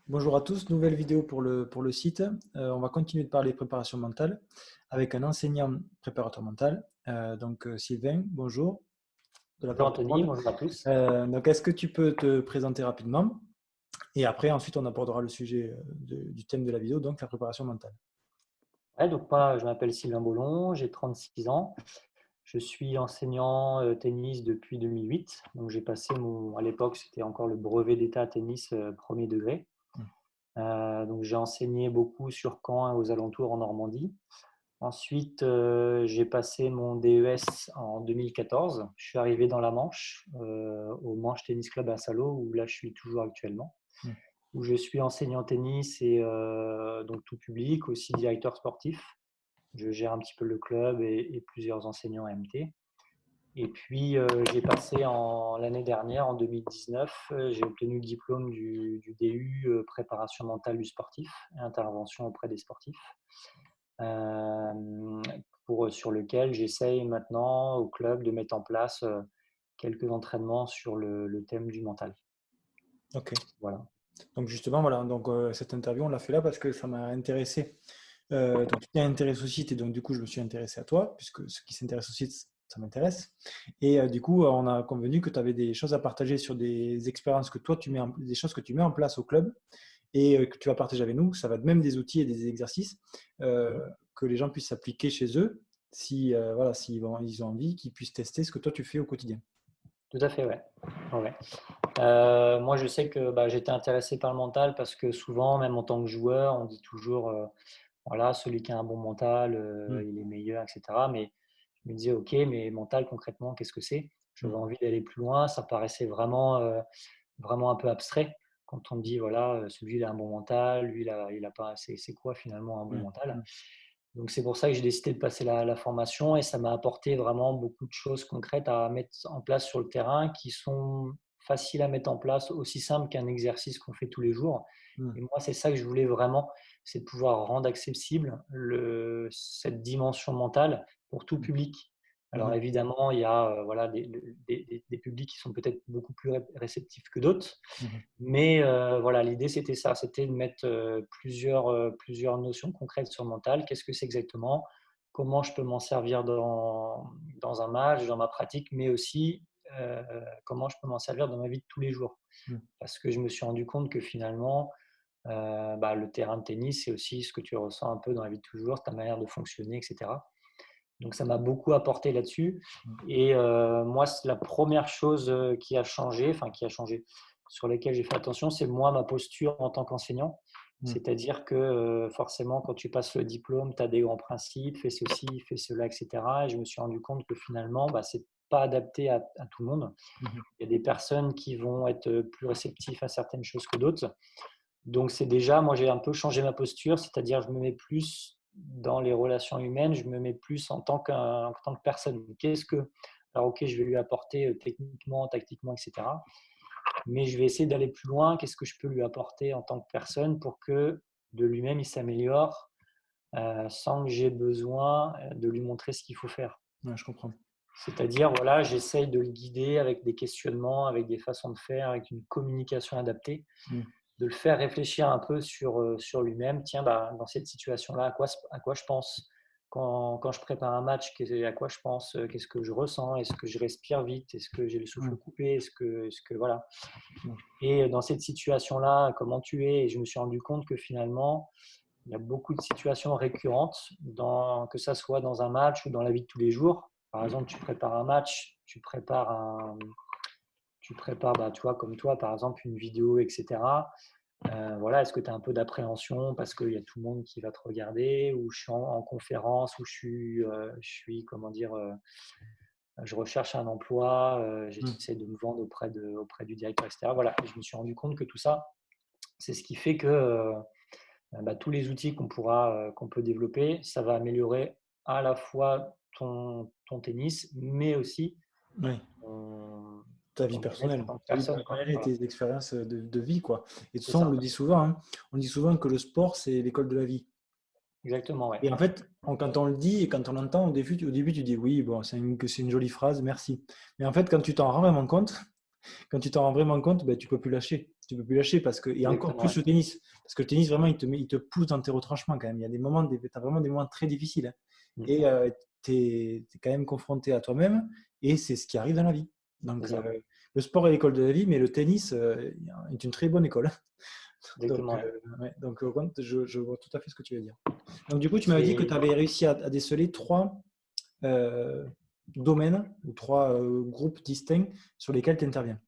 Bonjour à tous, nouvelle vidéo pour le site. On va continuer de parler préparation mentale avec un enseignant préparateur mental. Sylvain, bonjour, de la Bonjour part de tout le Anthony, monde. bonjour à tous. Donc, est-ce que tu peux te présenter rapidement? Et après, ensuite, on abordera le sujet du thème de la vidéo, donc la préparation mentale. Ouais, donc moi, je m'appelle Sylvain Bollon, j'ai 36 ans. Je suis enseignant tennis depuis 2008. Donc j'ai passé à l'époque, c'était encore le brevet d'état tennis premier degré. Donc j'ai enseigné beaucoup sur Caen et aux alentours en Normandie. Ensuite, j'ai passé mon DES en 2014. Je suis arrivé dans la Manche, au Manche Tennis Club à Salò, où là je suis toujours actuellement. Mm. Où je suis enseignant tennis et donc tout public, aussi directeur sportif. Je gère un petit peu le club et plusieurs enseignants MT. Et puis, j'ai passé l'année dernière, en 2019, j'ai obtenu le diplôme du DU préparation mentale du sportif et intervention auprès des sportifs, euh, sur lequel j'essaye maintenant au club de mettre en place quelques entraînements sur le thème du mental. Ok. Voilà. Donc justement, voilà. Donc cette interview, on l'a fait là parce que ça m'a intéressé. Donc tu t'es intéressé au site et donc du coup, je me suis intéressé à toi puisque ce qui s'intéresse au site, ça m'intéresse. Et du coup, on a convenu que tu avais des choses à partager sur des expériences que toi, des choses que tu mets en place au club et que tu vas partager avec nous. Ça va de même des outils et des exercices que les gens puissent s'appliquer chez eux si voilà, ils ont envie, qu'ils puissent tester ce que toi tu fais au quotidien. Tout à fait, ouais. Ouais. Moi, je sais que j'étais intéressé par le mental parce que souvent, même en tant que joueur, on dit toujours, voilà, celui qui a un bon mental, Mm, il est meilleur, etc. Mais je me disais, ok, mais mental, concrètement, qu'est-ce que c'est? mm, J'avais envie d'aller plus loin. Ça paraissait vraiment un peu abstrait quand on me dit, voilà, celui il a un bon mental, lui il a pas. C'est quoi finalement un bon mm, mental? mm, Donc c'est pour ça que j'ai décidé de passer la formation et ça m'a apporté vraiment beaucoup de choses concrètes à mettre en place sur le terrain qui sont faciles à mettre en place, aussi simple qu'un exercice qu'on fait tous les jours. mm, Et moi, c'est ça que je voulais vraiment, c'est de pouvoir rendre accessible cette dimension mentale pour tout mm, public. Alors mm, évidemment, il y a voilà, des publics qui sont peut-être beaucoup plus réceptifs que d'autres. mm, Mais voilà, l'idée, c'était ça, c'était de mettre plusieurs notions concrètes sur le mental. Qu'est-ce que c'est exactement? Comment je peux m'en servir dans un match, dans ma pratique, mais aussi comment je peux m'en servir dans ma vie de tous les jours. mm, Parce que je me suis rendu compte que finalement, le terrain de tennis, c'est aussi ce que tu ressens un peu dans la vie de tous les jours, ta manière de fonctionner, etc. Donc ça m'a beaucoup apporté là-dessus. Et moi, c'est la première chose qui a changé, sur laquelle j'ai fait attention, c'est moi, ma posture en tant qu'enseignant. mm, C'est-à-dire que forcément, quand tu passes le diplôme, tu as des grands principes, fais ceci, fais cela, etc. Et je me suis rendu compte que finalement, ce n'est pas adapté à tout le monde. mm, Il y a des personnes qui vont être plus réceptifs à certaines choses que d'autres. Donc c'est déjà, moi j'ai un peu changé ma posture, c'est-à-dire je me mets plus dans les relations humaines, je me mets plus en tant que personne. Alors ok, je vais lui apporter techniquement, tactiquement, etc. Mais je vais essayer d'aller plus loin. Qu'est-ce que je peux lui apporter en tant que personne pour que de lui-même il s'améliore sans que j'ai besoin de lui montrer ce qu'il faut faire. ouais, je comprends. C'est-à-dire, voilà, j'essaye de le guider avec des questionnements, avec des façons de faire, avec une communication adaptée, Mm, de le faire réfléchir un peu sur lui-même. Tiens, dans cette situation-là, à quoi je pense quand je prépare un match, à quoi je pense, qu'est-ce que je ressens, est-ce que je respire vite, est-ce que j'ai le souffle mm, coupé, est-ce que voilà. mm, Et dans cette situation-là, comment tu es? Et je me suis rendu compte que finalement, il y a beaucoup de situations récurrentes, que ça soit dans un match ou dans la vie de tous les jours. Par exemple, tu prépares un match, tu prépares, tu vois, comme toi, par exemple, une vidéo, etc. Voilà, est-ce que tu as un peu d'appréhension parce qu'il y a tout le monde qui va te regarder, ou je suis en conférence, ou je suis, comment dire, je recherche un emploi, mm. j'essaie de me vendre auprès du directeur, etc. Voilà, et je me suis rendu compte que tout ça, c'est ce qui fait que tous les outils qu'on peut développer, ça va améliorer à la fois ton tennis, mais aussi Oui, ton, ta vie ton bien-être en personnelle, tant que ta vie personne, quoi. personnelle et Voilà, tes expériences de vie, quoi. Et tout c'est ça, on ça. le dit souvent, hein. On dit souvent que le sport, c'est l'école de la vie. Exactement, ouais. Et en fait, quand on le dit et quand on l'entend au début, tu dis oui, bon, c'est une jolie phrase, merci. Mais en fait, quand tu t'en rends vraiment compte, ben, tu peux plus lâcher. Tu peux plus lâcher et encore Exactement, ouais. plus le tennis. Parce que le tennis, vraiment, il te pousse dans tes retranchements quand même. Il y a des moments, tu as vraiment des moments très difficiles, hein. Mm. Et tu es quand même confronté à toi-même et c'est ce qui arrive dans la vie. C'est Donc, ça. le sport est l'école de la vie, mais le tennis est une très bonne école. Donc, Exactement, ouais. ouais, donc je vois tout à fait ce que tu veux dire. Donc, du coup, tu m'avais dit que C'est tu avais réussi à déceler trois euh, domaines ou trois groupes distincts sur lesquels tu interviens.